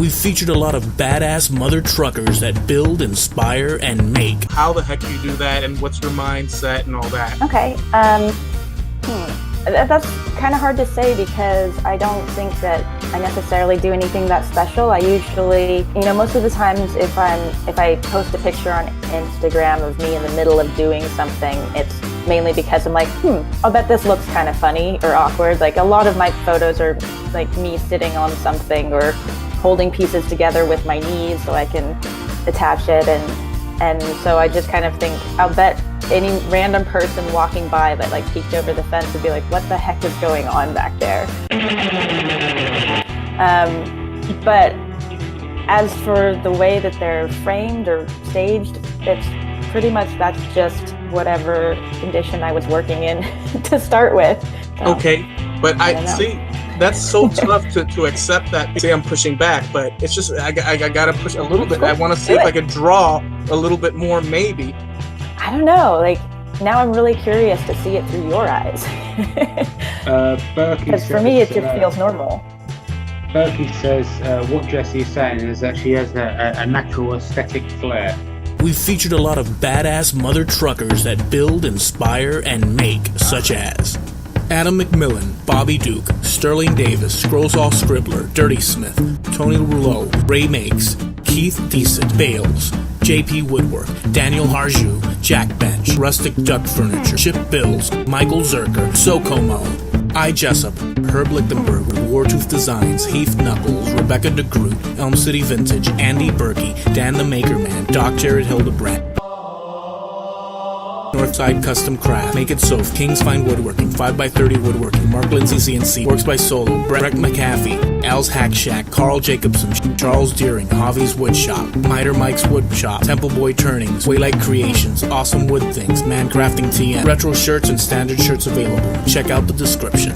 We've featured a lot of badass mother truckers that build, inspire, and make. How the heck do you do that, and what's your mindset and all that? Okay, that's kind of hard to say because I don't think that I necessarily do anything that special. I usually, most of the times if I post a picture on Instagram of me in the middle of doing something, it's mainly because I'm like, I'll bet this looks kind of funny or awkward. Like a lot of my photos are like me sitting on something or holding pieces together with my knees so I can attach it, and so I just kind of think, I'll bet any random person walking by that like peeked over the fence would be like, what the heck is going on back there? But as for the way that they're framed or staged, it's pretty much, that's just whatever condition I was working in to start with. So, okay, but I see, that's so tough to accept that. See, I'm pushing back, but it's just, I gotta push a little bit. I want to see if I could draw a little bit more, maybe. I don't know, like, now I'm really curious to see it through your eyes. Because for me, it just feels normal. Berkey says what Jessie is saying is that she has a natural aesthetic flair. We've featured a lot of badass mother truckers that build, inspire, and make, such as Adam McMillan, Bobby Duke, Sterling Davis, Scrollsaw Scribbler, Dirty Smith, Tony Rouleau, Ray Makes, Keith Decent, Bales, JP Woodwork, Daniel Harju, Jack Bench, Rustic Duck Furniture, Chip Bills, Michael Zerker, Sokomo, ijessup, Herb Lichtenberg, Wartooth Designs, Heath Knuckles, Rebecca DeGroot, Elm City Vintage, Andy Berkey, Dan the Maker Man, Doc Jared Hildebrand, Northside Custom Craft, Make It Sof, King's Fine Woodworking, 5x30 Woodworking, Mark Lindsay CNC, Works by Solo, Brett McAfee, Al's Hack Shack, Carl Jacobson, Charles Deering, Javi's Wood Shop, Miter Mike's Wood Shop, Temple Boy Turnings, Waylight Creations, Awesome Wood Things, Man Crafting TM, retro shirts and standard shirts available. Check out the description.